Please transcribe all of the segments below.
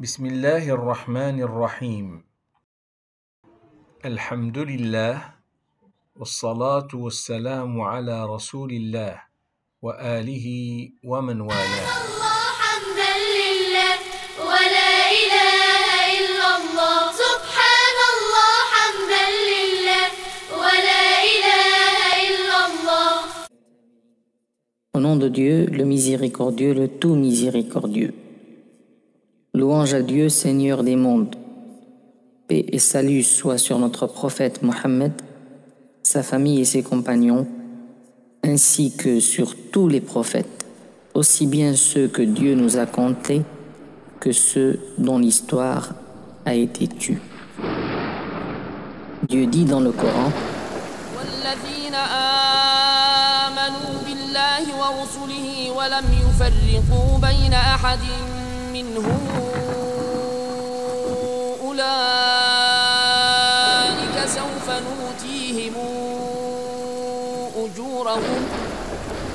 بسم الله الرحمن الرحيم الحمد لله والصلاة والسلام على رسول الله وآله ومن والاه الله حمدا لله ولا إله إلا الله سبحان الله حمدا لله ولا إله إلا الله. Au nom de Dieu, le miséricordieux, le tout miséricordieux. Louange à Dieu, Seigneur des mondes. Paix et salut soient sur notre prophète Mohammed, sa famille et ses compagnons, ainsi que sur tous les prophètes, aussi bien ceux que Dieu nous a contés que ceux dont l'histoire a été tue. Dieu dit dans le Coran: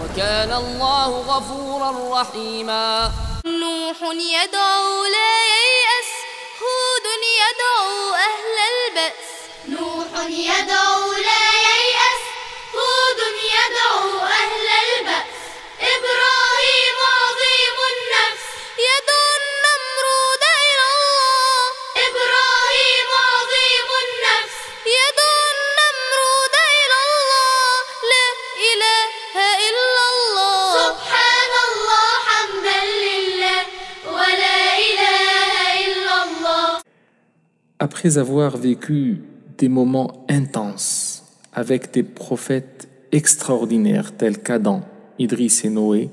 وكان الله غفورا رحيما. نوح يدعو لا ييأس هود يدعو أهل البأس نوح يدعو لا ييأس هود يدعو أهل البأس إبراهيم عظيم النفس يدعو النمرود إلى الله إبراهيم عظيم النفس يدعو النمرود إلى الله لا إله إلا الله سبحان الله حمدا لله ولا إله إلا الله. Après avoir vécu des moments intenses avec des prophètes extraordinaires tels qu'Adam, Idriss et Noé,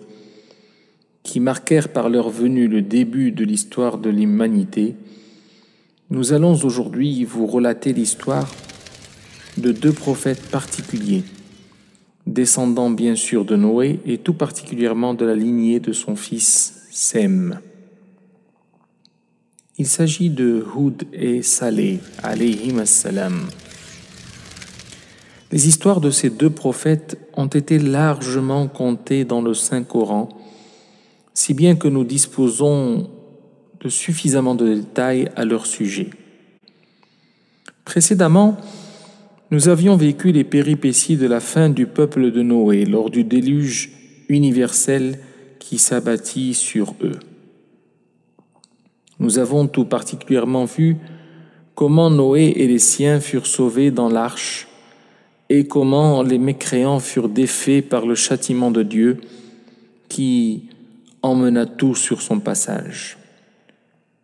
qui marquèrent par leur venue le début de l'histoire de l'humanité, nous allons aujourd'hui vous relater l'histoire de deux prophètes particuliers, descendants bien sûr de Noé et tout particulièrement de la lignée de son fils Sem. Il s'agit de Houd et Saleh, alayhim assalam. Les histoires de ces deux prophètes ont été largement contées dans le Saint-Coran, si bien que nous disposons de suffisamment de détails à leur sujet. Précédemment, nous avions vécu les péripéties de la fin du peuple de Noé lors du déluge universel qui s'abattit sur eux. Nous avons tout particulièrement vu comment Noé et les siens furent sauvés dans l'arche et comment les mécréants furent défaits par le châtiment de Dieu qui emmena tout sur son passage.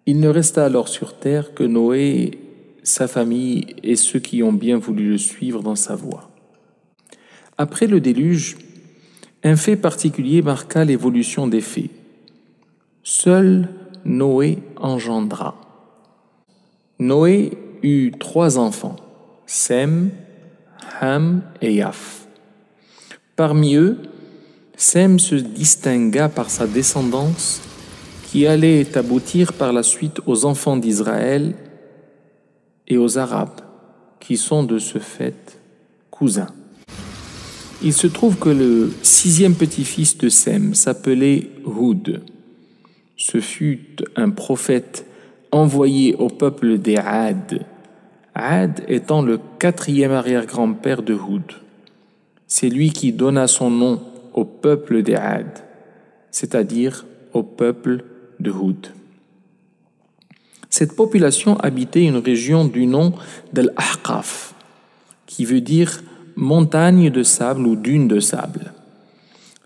Il ne resta alors sur terre que Noé, sa famille et ceux qui ont bien voulu le suivre dans sa voie. Après le déluge, un fait particulier marqua l'évolution des faits. Seul Noé engendra. Noé eut 3 enfants, Sem, Ham et Yaf. Parmi eux, Sem se distingua par sa descendance qui allait aboutir par la suite aux enfants d'Israël et aux Arabes, qui sont de ce fait cousins. Il se trouve que le 6e petit-fils de Sem s'appelait Houd. Ce fut un prophète envoyé au peuple des Ad, Ad étant le 4e arrière-grand-père de Houd. C'est lui qui donna son nom au peuple des Ad, c'est-à-dire au peuple de Houd. Cette population habitait une région du nom d'Al-Ahqaf, qui veut dire montagne de sable ou dune de sable.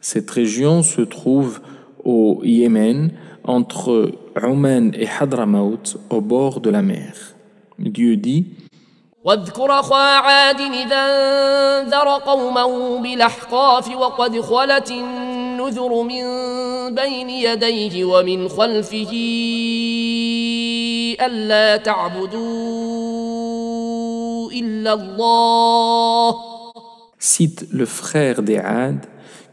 Cette région se trouve au Yémen, entre Oman et Hadramaut, au bord de la mer. Dieu dit: واذكر أخا عاد إذا أنذر قومه بالأحقاف وقد خلت النذر من بين يديه ومن خلفه ألا تعبدوا إلا الله. Cite le frère des Had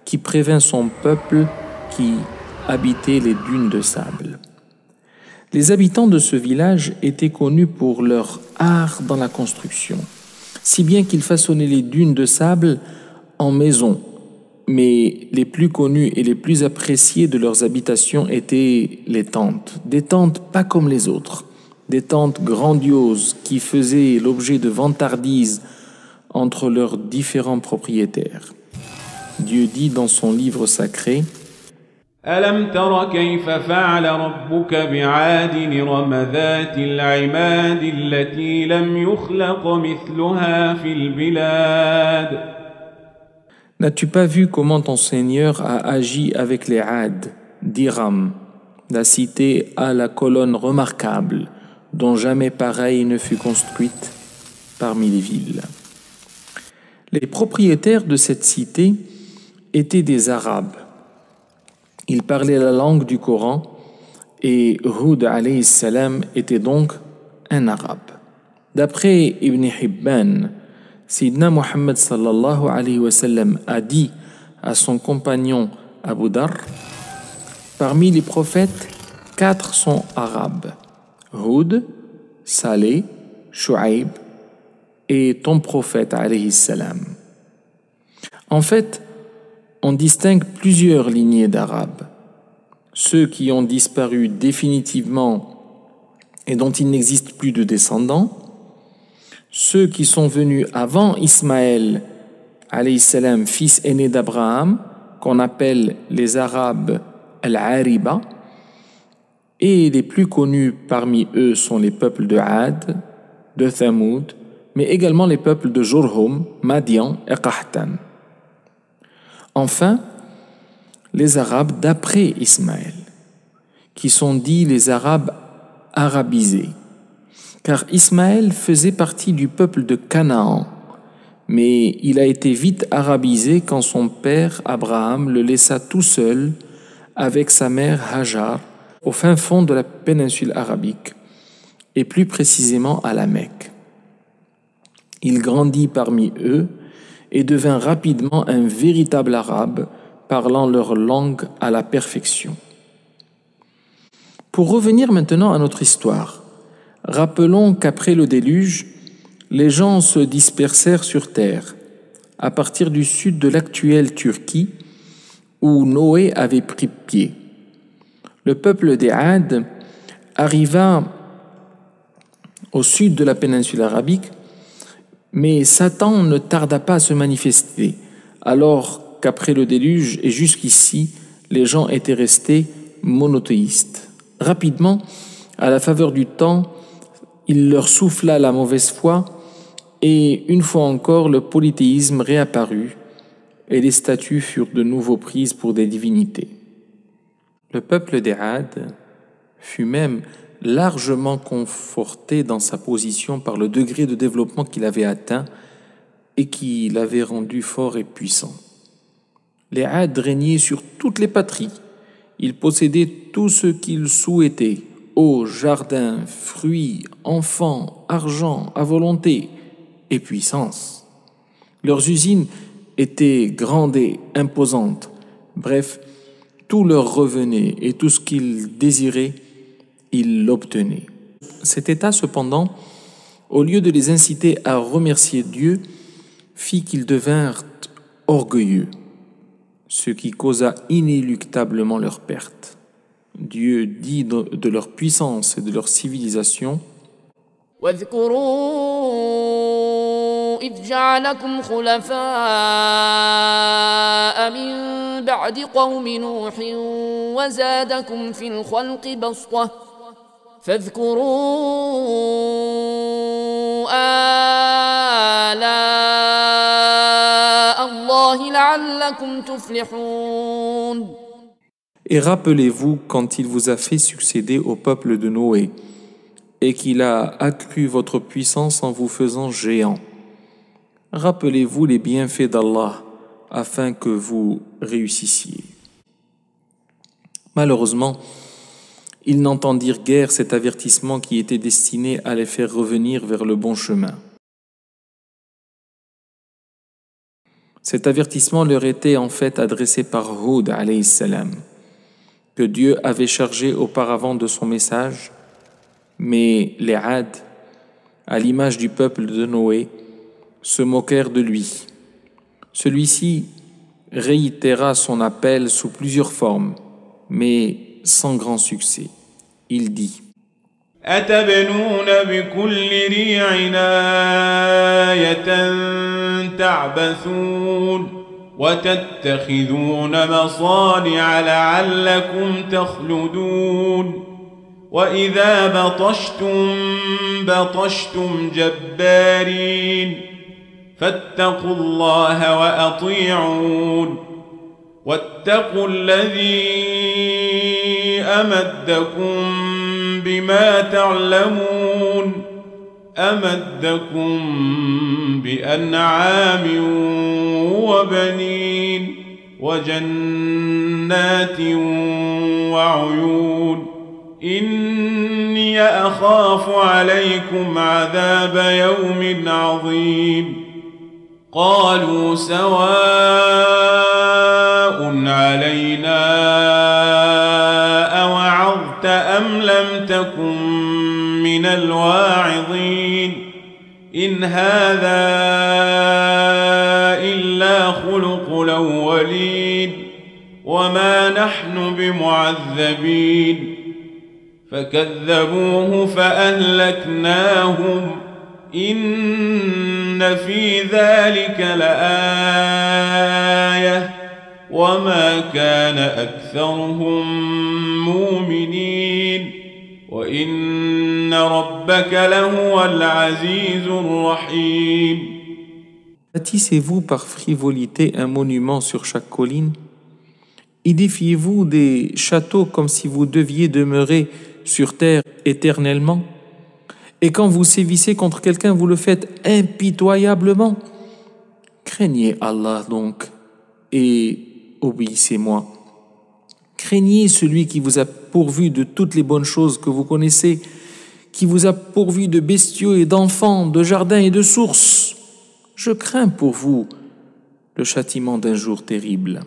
qui prévint son peuple qui habitait les dunes de sable. Les habitants de ce village étaient connus pour leur art dans la construction, si bien qu'ils façonnaient les dunes de sable en maisons, mais les plus connus et les plus appréciés de leurs habitations étaient les tentes. Des tentes pas comme les autres, des tentes grandioses qui faisaient l'objet de vantardises entre leurs différents propriétaires. Dieu dit dans son livre sacré: ألم تر كيف فعل ربك بعاد إرم ذات العماد التي لم يخلق مثلها في البلاد. N'as-tu pas vu comment ton Seigneur a agi avec les Had d'Iram, la cité à la colonne remarquable, dont jamais pareille ne fut construite parmi les villes? Les propriétaires de cette cité étaient des Arabes. Ils parlaient la langue du Coran et Hud alayhi salam était donc un Arabe. D'après Ibn Hibban, Sayyidina Muhammad sallallahu alayhi wa sallam a dit à son compagnon Abu Dar: parmi les prophètes, 4 sont arabes: Hud, Saleh, Shu'aib et ton prophète alayhi salam. En fait, on distingue plusieurs lignées d'Arabes. Ceux qui ont disparu définitivement et dont il n'existe plus de descendants, ceux qui sont venus avant Ismaël, alayhi salam, fils aîné d'Abraham, qu'on appelle les Arabes Al-Ariba, et les plus connus parmi eux sont les peuples de Had, de Thamoud, mais également les peuples de Jurhum, Madian et Qahtan. Enfin, les Arabes d'après Ismaël, qui sont dits les Arabes arabisés, car Ismaël faisait partie du peuple de Canaan, mais il a été vite arabisé quand son père Abraham le laissa tout seul avec sa mère Hajar au fin fond de la péninsule arabique, et plus précisément à la Mecque. Il grandit parmi eux et devint rapidement un véritable arabe, parlant leur langue à la perfection. Pour revenir maintenant à notre histoire, rappelons qu'après le déluge, les gens se dispersèrent sur terre, à partir du sud de l'actuelle Turquie, où Noé avait pris pied. Le peuple des Had arriva au sud de la péninsule arabique, mais Satan ne tarda pas à se manifester, alors qu'après le déluge et jusqu'ici, les gens étaient restés monothéistes. Rapidement, à la faveur du temps, il leur souffla la mauvaise foi et, une fois encore, le polythéisme réapparut et les statues furent de nouveau prises pour des divinités. Le peuple des Had fut même largement conforté dans sa position par le degré de développement qu'il avait atteint et qui l'avait rendu fort et puissant. Les Had régnaient sur toutes les patries. Ils possédaient tout ce qu'ils souhaitaient: eau, jardins, fruits, enfants, argent à volonté et puissance. Leurs usines étaient grandes et imposantes. Bref, tout leur revenait et tout ce qu'ils désiraient, ils l'obtenaient. Cet état, cependant, au lieu de les inciter à remercier Dieu, fit qu'ils devinrent orgueilleux, ce qui causa inéluctablement leur perte. Dieu dit de leur puissance et de leur civilisation: واذكروا إذ جعلكم خلفاء من بعد قوم نوح وزادكم في الخلق بسطة فاذكروا آلاء الله لعلكم تفلحون. Et rappelez-vous quand il vous a fait succéder au peuple de Noé et qu'il a accru votre puissance en vous faisant géant. Rappelez-vous les bienfaits d'Allah afin que vous réussissiez. Malheureusement, ils n'entendirent guère cet avertissement qui était destiné à les faire revenir vers le bon chemin. Cet avertissement leur était en fait adressé par Hud alayhi salam, que Dieu avait chargé auparavant de son message, mais les Had, à l'image du peuple de Noé, se moquèrent de lui. Celui-ci réitéra son appel sous plusieurs formes, mais sans grand succès. Il dit: أتبنون بكل ريع آية تعبثون وتتخذون مصانع لعلكم تخلدون وإذا بطشتم جبارين فاتقوا الله وأطيعون واتقوا الذي أمدكم بما تعلمون أمدكم بأنعام وبنين وجنات وعيون إني أخاف عليكم عذاب يوم عظيم قالوا سواء علينا أوعظت أم لم تكن من الواعظين إن هذا إلا خلق الأولين وما نحن بمعذبين فكذبوه فأهلكناهم إن في ذلك لآية وما كان أكثرهم مؤمنين وإن ربك لهو العزيز الرحيم. Bâtissez-vous par frivolité un monument sur chaque colline? Édifiez-vous des châteaux comme si vous deviez demeurer sur terre éternellement? Et quand vous sévissez contre quelqu'un, vous le faites impitoyablement? Craignez Allah donc et obéissez-moi. Craignez celui qui vous a pourvu de toutes les bonnes choses que vous connaissez, qui vous a pourvu de bestiaux et d'enfants, de jardins et de sources. Je crains pour vous le châtiment d'un jour terrible.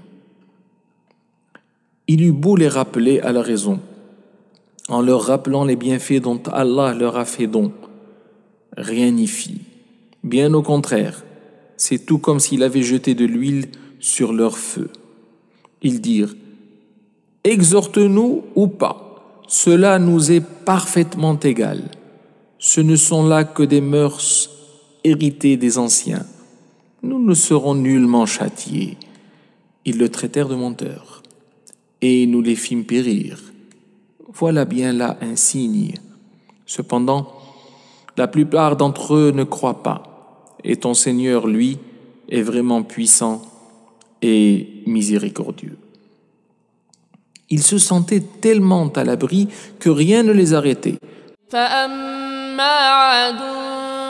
Il eut beau les rappeler à la raison, en leur rappelant les bienfaits dont Allah leur a fait don. Rien n'y fit. Bien au contraire, c'est tout comme s'il avait jeté de l'huile sur leur feu. Ils dirent: exhorte-nous ou pas, cela nous est parfaitement égal. Ce ne sont là que des mœurs héritées des anciens. Nous ne serons nullement châtiés. Ils le traitèrent de menteur, et nous les fîmes périr. Voilà bien là un signe. Cependant, la plupart d'entre eux ne croient pas, et ton Seigneur, lui, est vraiment puissant et miséricordieux. Ils se sentaient tellement à l'abri que rien ne les arrêtait. فأما عاد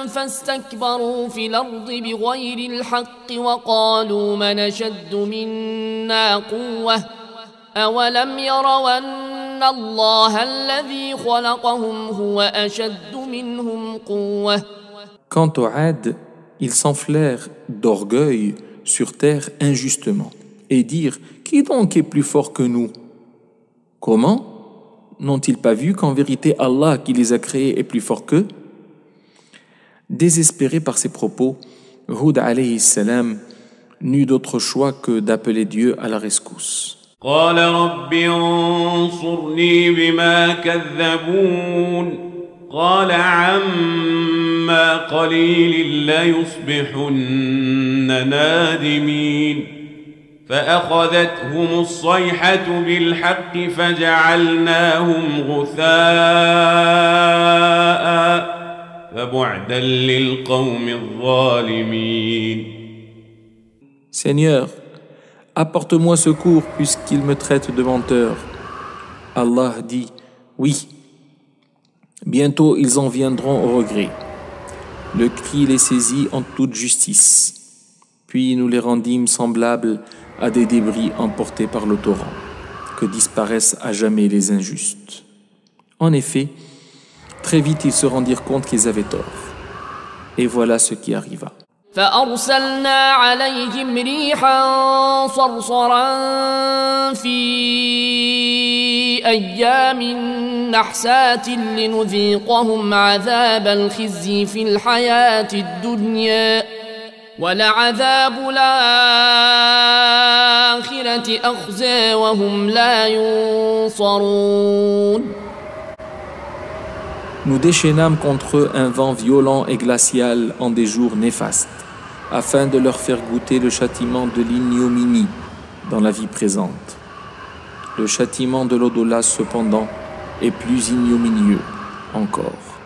فاستكبروا في الأرض بغير الحق وقالوا من أشد منا قوة أولم يروا أن الله الذي خلقهم هو أشد منهم قوة. Quant aux Had, ils s'enflèrent d'orgueil sur terre injustement et dirent: qui donc est plus fort que nous? Comment? N'ont-ils pas vu qu'en vérité Allah qui les a créés est plus fort qu'eux? Désespéré par ces propos, Hud alayhi salam n'eut d'autre choix que d'appeler Dieu à la rescousse. قال رب انصرني بما كذبون قال عما قليل ليصبحن نادمين فأخذتهم الصيحة بالحق فجعلناهم غثاء فبعدا للقوم الظالمين. Seigneur, apporte-moi secours puisqu'ils me traitent de menteur. Allah dit: oui, bientôt ils en viendront au regret. Le cri les saisit en toute justice. Puis nous les rendîmes semblables à des débris emportés par le torrent, que disparaissent à jamais les injustes. En effet, très vite ils se rendirent compte qu'ils avaient tort. Et voilà ce qui arriva. فأرسلنا عليهم ريحا صرصرا في أيام نحسات لنذيقهم عذاب الخزي في الحياة الدنيا ولعذاب الآخرة أخزى وهم لا ينصرون. Nous déchaînâmes contre eux un vent violent et glacial en des jours néfastes, afin de leur faire goûter le châtiment de l'ignominie dans la vie présente. Le châtiment de l'au-delà, cependant, est plus ignominieux encore,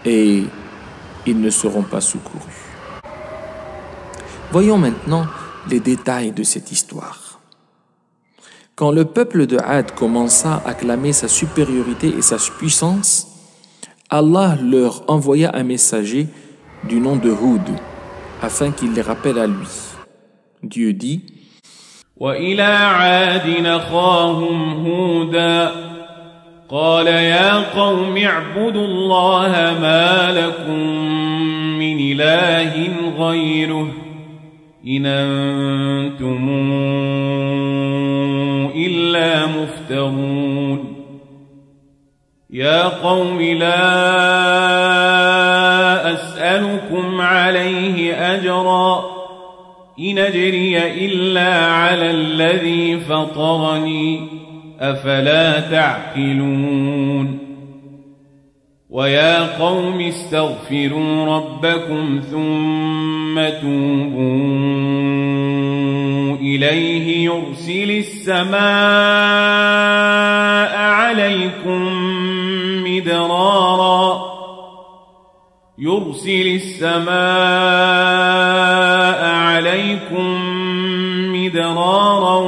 et ils ne seront pas secourus. Voyons maintenant les détails de cette histoire. Quand le peuple de Had commença à clamer sa supériorité et sa puissance, Allah leur envoya un messager du nom de Hud, afin qu'il les rappelle à lui. Dieu dit: وإلى عاد أخاهم هودا قال يا قوم اعبدوا الله ما لكم من إله غيره إن أنتم إلا مفترون يا قوم لا أسألكم عليه أجرا إن أجري إلا على الذي فطرني أفلا تعقلون ويا قوم استغفروا ربكم ثم توبوا إليه يرسل السماء عليكم مدرارا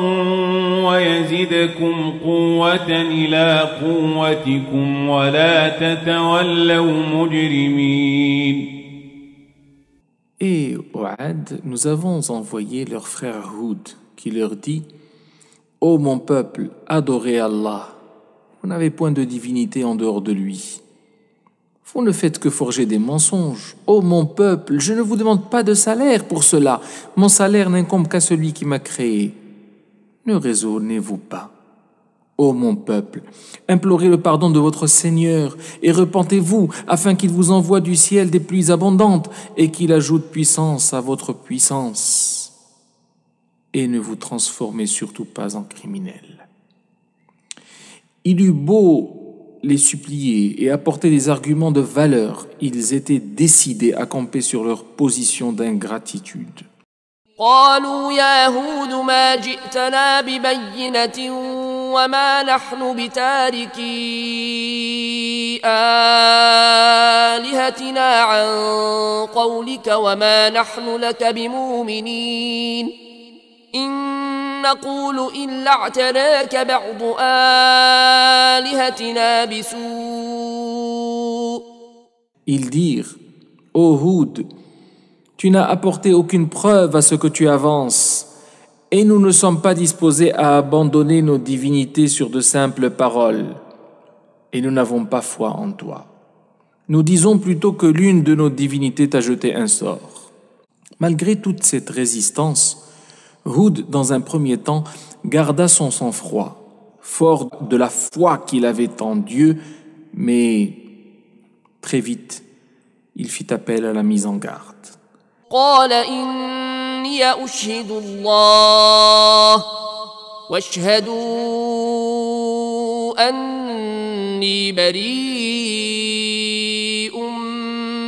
ويزدكم قوة إلى قوتكم ولا تتولوا مجرمين. Et au Had, nous avons envoyé leur frère Hud, qui leur dit: Ô mon peuple, adorez Allah. Vous n'avez point de divinité en dehors de lui. Vous ne faites que forger des mensonges. Ô mon peuple, je ne vous demande pas de salaire pour cela. Mon salaire n'incombe qu'à celui qui m'a créé. Ne raisonnez-vous pas. Ô mon peuple, implorez le pardon de votre Seigneur et repentez-vous afin qu'il vous envoie du ciel des pluies abondantes et qu'il ajoute puissance à votre puissance. Et ne vous transformez surtout pas en criminels. Il eut beau les supplier et apporter des arguments de valeur, ils étaient décidés à camper sur leur position d'ingratitude. قالوا يا هود ما جئتنا ببينة وما نحن بتاركي آلهتنا عن قولك وما نحن لك بمؤمنين إن نقول إلا اعتراك بعض آلهتنا بسوء. Ils dirent: Ô Hud, tu n'as apporté aucune preuve à ce que tu avances, et nous ne sommes pas disposés à abandonner nos divinités sur de simples paroles, et nous n'avons pas foi en toi. Nous disons plutôt que l'une de nos divinités t'a jeté un sort. Malgré toute cette résistance, Hud, dans un premier temps, garda son sang-froid, fort de la foi qu'il avait en Dieu, mais très vite, il fit appel à la mise en garde. قال إني أشهد الله واشهدوا أني بريء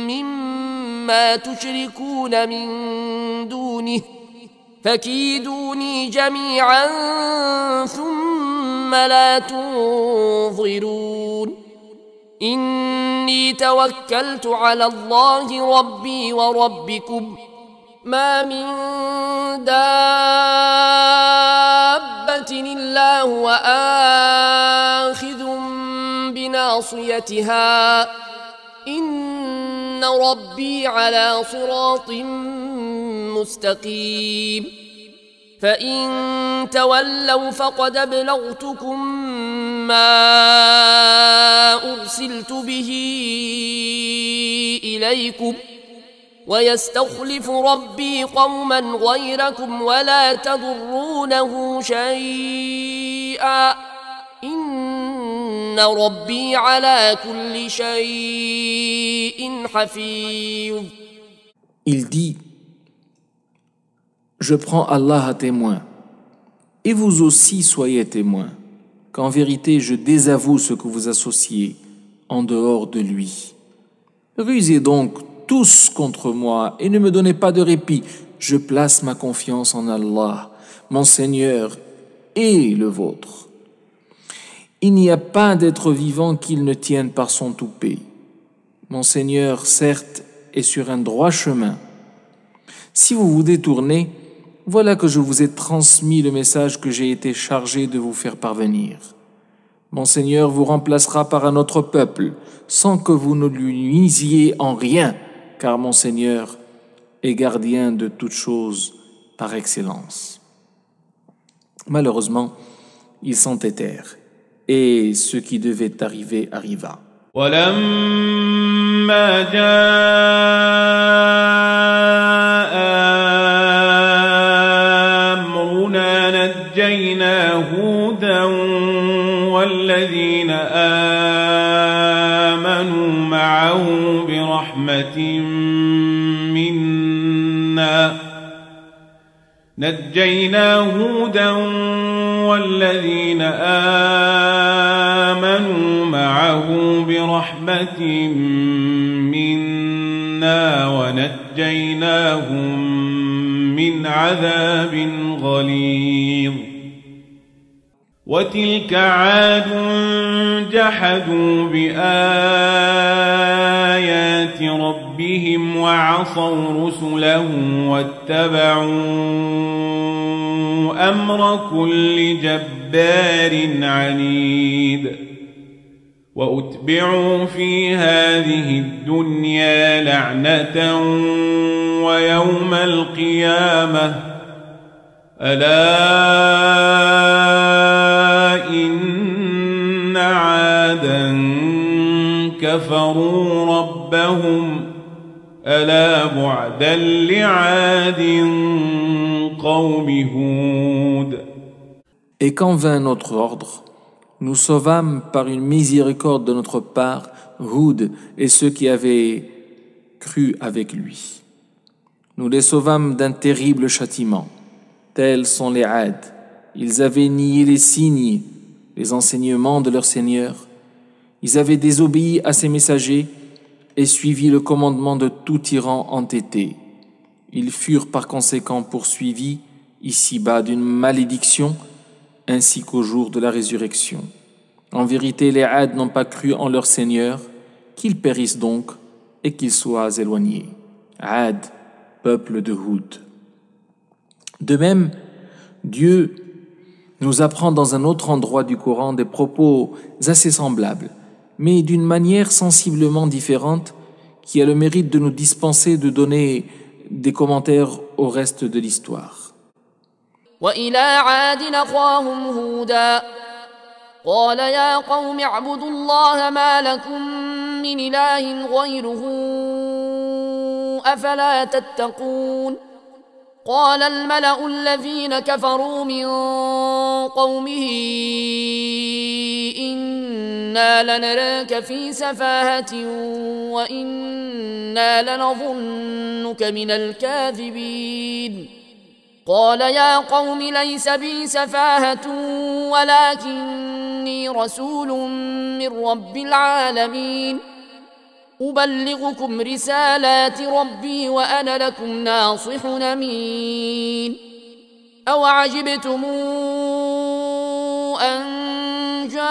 مما تشركون من دونه فكيدوني جميعا ثم لا تنظرون إني توكلت على الله ربي وربكم ما من دابة إلا هو آخذ بناصيتها إن ربي على صراط مستقيم فإن تولوا فقد أبلغتكم ما أرسلت به إليكم ويستخلف ربي قوما غيركم ولا تضرونه شيئا إن ربي على كل شيء حفيظ. Il dit: Je prends Allah à témoin, et vous aussi soyez témoins, qu'en vérité je désavoue ce que vous associez en dehors de lui. Rusez donc tous contre moi et ne me donnez pas de répit. Je place ma confiance en Allah, mon Seigneur et le vôtre. Il n'y a pas d'être vivant qu'il ne tienne par son toupet. Mon Seigneur, certes, est sur un droit chemin. Si vous vous détournez, voilà que je vous ai transmis le message que j'ai été chargé de vous faire parvenir. Mon Seigneur vous remplacera par un autre peuple, sans que vous ne lui nuisiez en rien, car mon Seigneur est gardien de toutes choses par excellence. Malheureusement, ils s'entêtèrent, et ce qui devait arriver arriva. ولما جاء أمرنا نجينا هودا والذين آمنوا معه برحمة منا نجينا هودا والذين آمنوا معه برحمة منا ونجيناهم من عذاب غليظ وتلك عاد جحدوا بآيات ربهم وعصوا رسله واتبعوا أمر كل جبار عنيد وأتبعوا في هذه الدنيا لعنة ويوم القيامة ألا إن عادا كفروا ربهم ألا بعدا لعاد قوم هود. Et quand vint notre ordre, nous sauvâmes par une miséricorde de notre part Houd et ceux qui avaient cru avec lui. Nous les sauvâmes d'un terrible châtiment. Tels sont les Ad. Ils avaient nié les signes, les enseignements de leur Seigneur. Ils avaient désobéi à ses messagers et suivi le commandement de tout tyran entêté. Ils furent par conséquent poursuivis ici-bas d'une malédiction ainsi qu'au jour de la résurrection. En vérité, les Ad n'ont pas cru en leur Seigneur, qu'ils périssent donc et qu'ils soient éloignés. Ad, peuple de Houd. De même, Dieu nous apprend dans un autre endroit du Coran des propos assez semblables, mais d'une manière sensiblement différente, qui a le mérite de nous dispenser de donner des commentaires au reste de l'histoire. وإلى عاد أخاهم هودا قال يا قوم اعبدوا الله ما لكم من إله غيره أفلا تتقون قال الملأ الذين كفروا من قومه إنا لنراك في سفاهة وإنا لنظنك من الكاذبين قال يا قوم ليس بي سفاهة ولكني رسول من رب العالمين أبلغكم رسالات ربي وأنا لكم ناصح أمين أوعجبتم أن جاءكم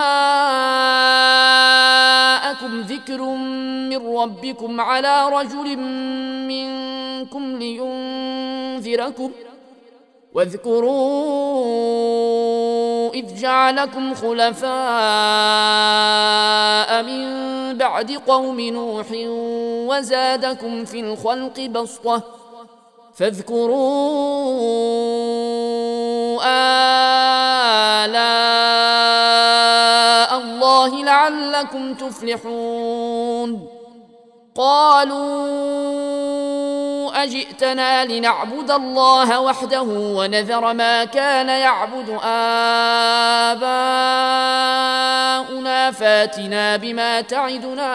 ذكر من ربكم على رجل منكم لينذركم واذكروا إذ جعلكم خلفاء من بعد قوم نوح وزادكم في الخلق بسطة فاذكروا آلاء الله لعلكم تفلحون قالوا أجئتنا لنعبد الله وحده ونذر ما كان يعبد آباؤنا فاتنا بما تعدنا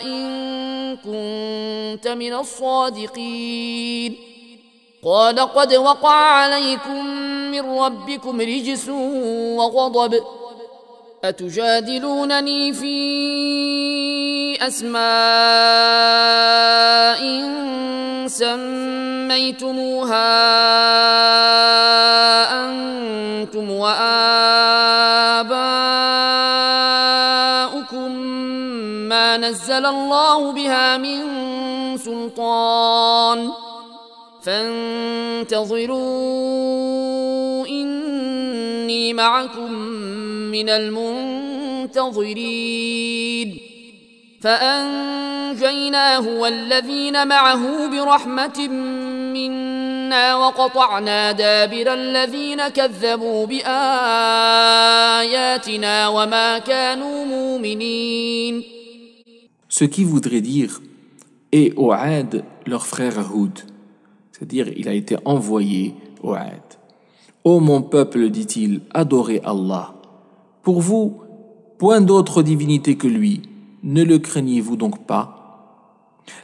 إن كنت من الصادقين قال قد وقع عليكم من ربكم رجس وغضب أتجادلونني في أسماء سميتموها أنتم وآباؤكم ما نزل الله بها من سلطان فانتظروا إني معكم من المنتظرين فأنجيناه والذين معه برحمة منا وقطعنا دابر الذين كذبوا بآياتنا وما كانوا مؤمنين. Ce qui voudrait dire et au Had leur frère Houd, c'est-à-dire il a été envoyé au Had. Ô mon peuple, dit-il, adorez Allah. Pour vous, point d'autre divinité que lui. Ne le craignez-vous donc pas?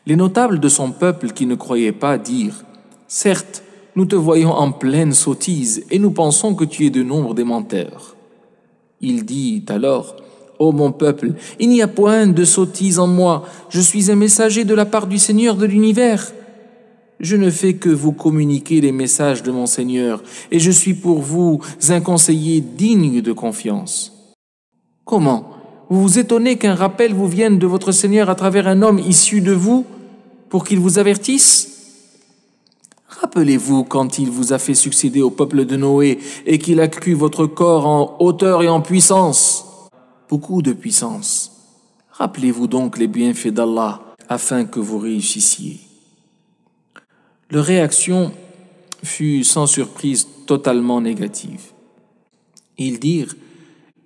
Les notables de son peuple qui ne croyaient pas dirent: certes, nous te voyons en pleine sottise et nous pensons que tu es de nombre des menteurs. Il dit alors: ô mon peuple, il n'y a point de sottise en moi, je suis un messager de la part du Seigneur de l'univers. Je ne fais que vous communiquer les messages de mon Seigneur et je suis pour vous un conseiller digne de confiance. Comment? Vous vous étonnez qu'un rappel vous vienne de votre Seigneur à travers un homme issu de vous pour qu'il vous avertisse? Rappelez-vous quand il vous a fait succéder au peuple de Noé et qu'il a cru votre corps en hauteur et en puissance. Beaucoup de puissance. Rappelez-vous donc les bienfaits d'Allah afin que vous réussissiez. Leur réaction fut sans surprise totalement négative. Ils dirent: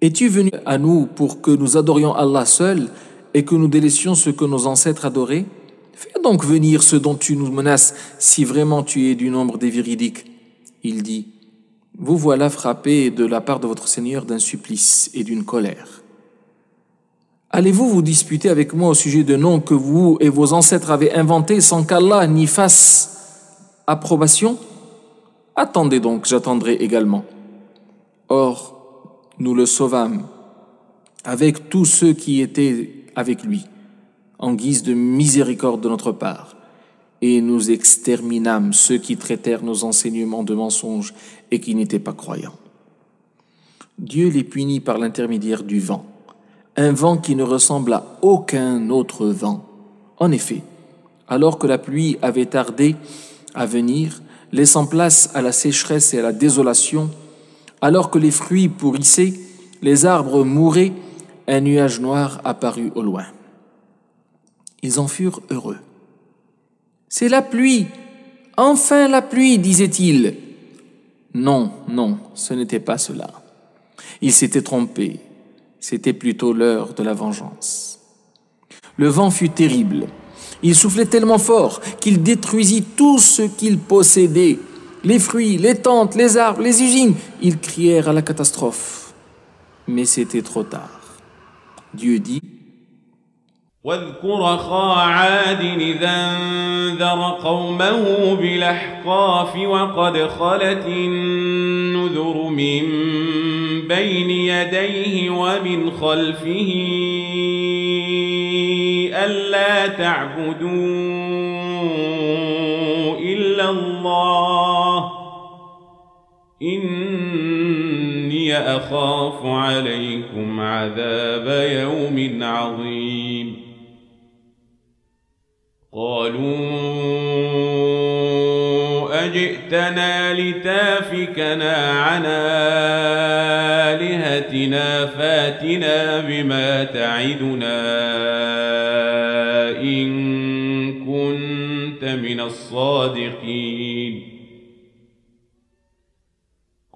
es-tu venu à nous pour que nous adorions Allah seul et que nous délaissions ce que nos ancêtres adoraient? Fais donc venir ce dont tu nous menaces si vraiment tu es du nombre des véridiques. Il dit: vous voilà frappés de la part de votre Seigneur d'un supplice et d'une colère. Allez-vous vous disputer avec moi au sujet de noms que vous et vos ancêtres avez inventés sans qu'Allah n'y fasse approbation? Attendez donc, j'attendrai également. Or, nous le sauvâmes avec tous ceux qui étaient avec lui, en guise de miséricorde de notre part, et nous exterminâmes ceux qui traitèrent nos enseignements de mensonges et qui n'étaient pas croyants. Dieu les punit par l'intermédiaire du vent, un vent qui ne ressemble à aucun autre vent. En effet, alors que la pluie avait tardé à venir, laissant place à la sécheresse et à la désolation, alors que les fruits pourrissaient, les arbres mouraient, un nuage noir apparut au loin. Ils en furent heureux. « C'est la pluie! Enfin la pluie !» disaient-ils. Non, non, ce n'était pas cela. Ils s'étaient trompés. C'était plutôt l'heure de la vengeance. Le vent fut terrible. Il soufflait tellement fort qu'il détruisit tout ce qu'ils possédaient. Les fruits, les tentes, les arbres, les usines. Ils crièrent à la catastrophe. Mais c'était trop tard. Dieu dit: واذكر أخا عاد إذا أنذر قومه بالأحقاف وقد خلت النذر من بين يديه ومن خلفه ألا تعبدوا إلا الله إني أخاف عليكم عذاب يوم عظيم قالوا أجئتنا لتافكنا عن آلهتنا فاتنا بما تعدنا إن كنت من الصادقين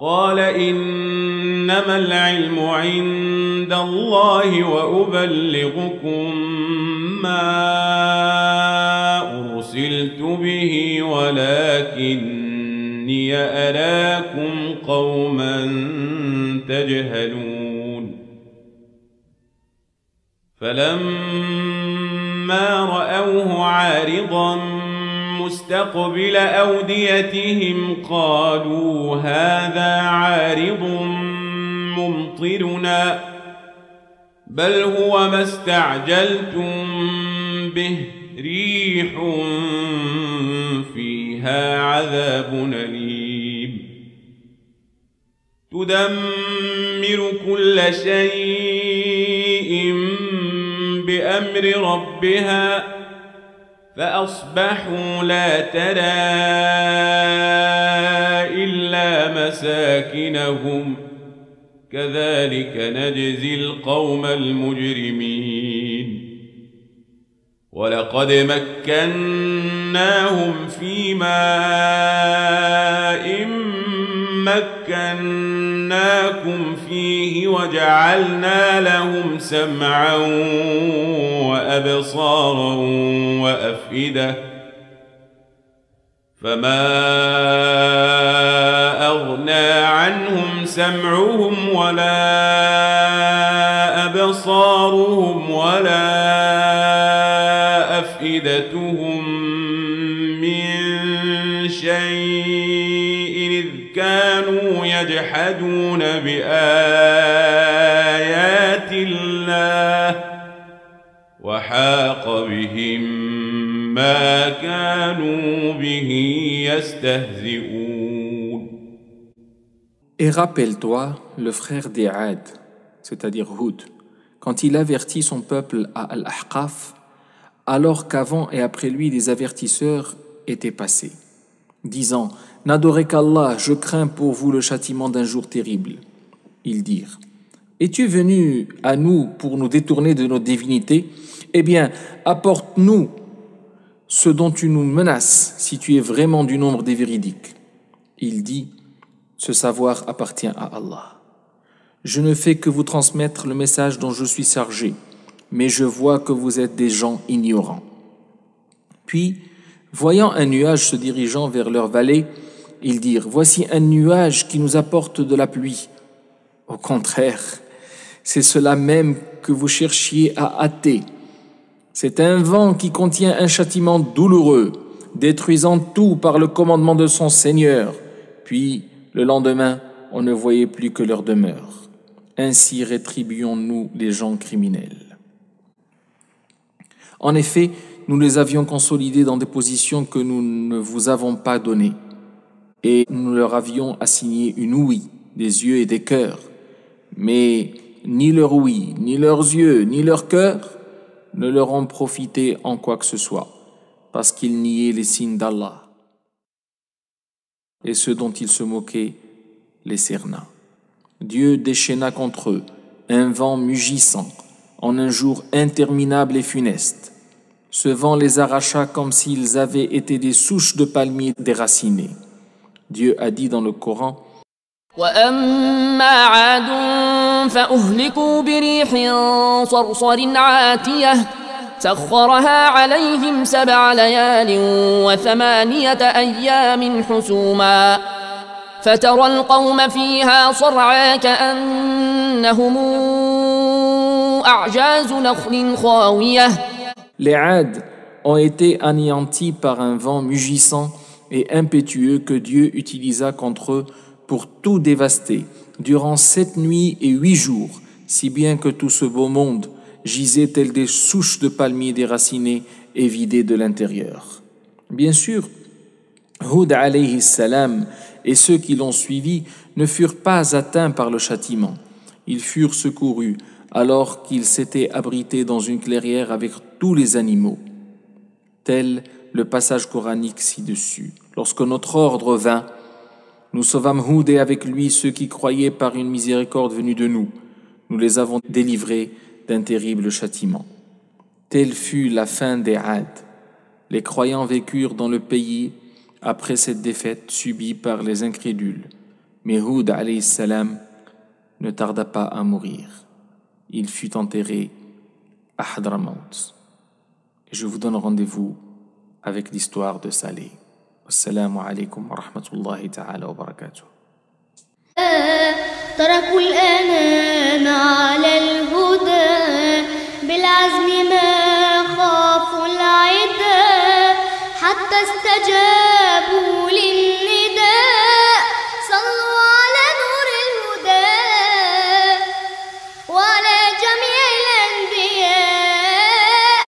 قال إنما العلم عند الله وأبلغكم ما أرسلت به ولكني أراكم قوما تجهلون فلما رأوه عارضا مستقبل أوديتهم قالوا هذا عارض ممطرنا بل هو ما استعجلتم به ريح فيها عذاب أليم تدمر كل شيء بأمر ربها فأصبحوا لا ترى إلا مساكنهم كذلك نجزي القوم المجرمين ولقد مكناهم في ماء مكناكم فيه وجعلنا لهم سمعا وأبصارا وأفئدة فما أغنى عنهم سمعهم ولا أبصارهم ولا أفئدتهم من شيء إذ كانوا يجحدون بآيات الله وحاق بهم ما كانوا به يستهزئون. Et rappelle-toi le frère des Ad, c'est-à-dire Hud, quand il avertit son peuple à Al-Ahqaf, alors qu'avant et après lui des avertisseurs étaient passés, disant « N'adorez qu'Allah, je crains pour vous le châtiment d'un jour terrible. » Ils dirent « Es-tu venu à nous pour nous détourner de nos divinités ? Eh bien, apporte-nous ce dont tu nous menaces si tu es vraiment du nombre des véridiques. » Il dit « Ce savoir appartient à Allah. Je ne fais que vous transmettre le message dont je suis chargé, mais je vois que vous êtes des gens ignorants. » Puis, voyant un nuage se dirigeant vers leur vallée, ils dirent « Voici un nuage qui nous apporte de la pluie. » Au contraire, c'est cela même que vous cherchiez à hâter. C'est un vent qui contient un châtiment douloureux, détruisant tout par le commandement de son Seigneur. Puis, le lendemain, on ne voyait plus que leur demeure. Ainsi rétribuons-nous les gens criminels. En effet, nous les avions consolidés dans des positions que nous ne vous avons pas données, et nous leur avions assigné une ouïe, des yeux et des cœurs. Mais ni leur ouïe, ni leurs yeux, ni leurs cœurs ne leur ont profité en quoi que ce soit, parce qu'ils niaient les signes d'Allah. Et ceux dont ils se moquaient les cerna. Dieu déchaîna contre eux un vent mugissant en un jour interminable et funeste. Ce vent les arracha comme s'ils avaient été des souches de palmiers déracinées. Dieu a dit dans le Coran وأما عاد فأهلكوا بريح صرصر عاتية سخرها عليهم 7 ليال و8 أيام حسوما فترى القوم فيها صرعى كأنهم أعجاز نخل خاوية. Les Ad ont été anéantis par un vent mugissant et impétueux que Dieu utilisa contre eux pour tout dévaster durant 7 nuits et 8 jours, si bien que tout ce beau monde gisait tel des souches de palmiers déracinées et vidées de l'intérieur. Bien sûr, Hud alayhi salam et ceux qui l'ont suivi ne furent pas atteints par le châtiment. Ils furent secourus alors qu'ils s'étaient abrités dans une clairière avec tous les animaux. Tel le passage coranique ci-dessus. Lorsque notre ordre vint, nous sauvâmes Hud et avec lui ceux qui croyaient par une miséricorde venue de nous. Nous les avons délivrés d'un terrible châtiment. Telle fut la fin des Ad. Les croyants vécurent dans le pays après cette défaite subie par les incrédules. Mais Hud alayhi salam ne tarda pas à mourir. Il fut enterré à Hadramaut. Et je vous donne rendez-vous avec l'histoire de Saleh. Assalamu alaikum wa rahmatullahi ta'ala wa barakatuh. تركوا الأنام على الهدى بالعزم ما خافوا العدا حتى فاستجابوا لله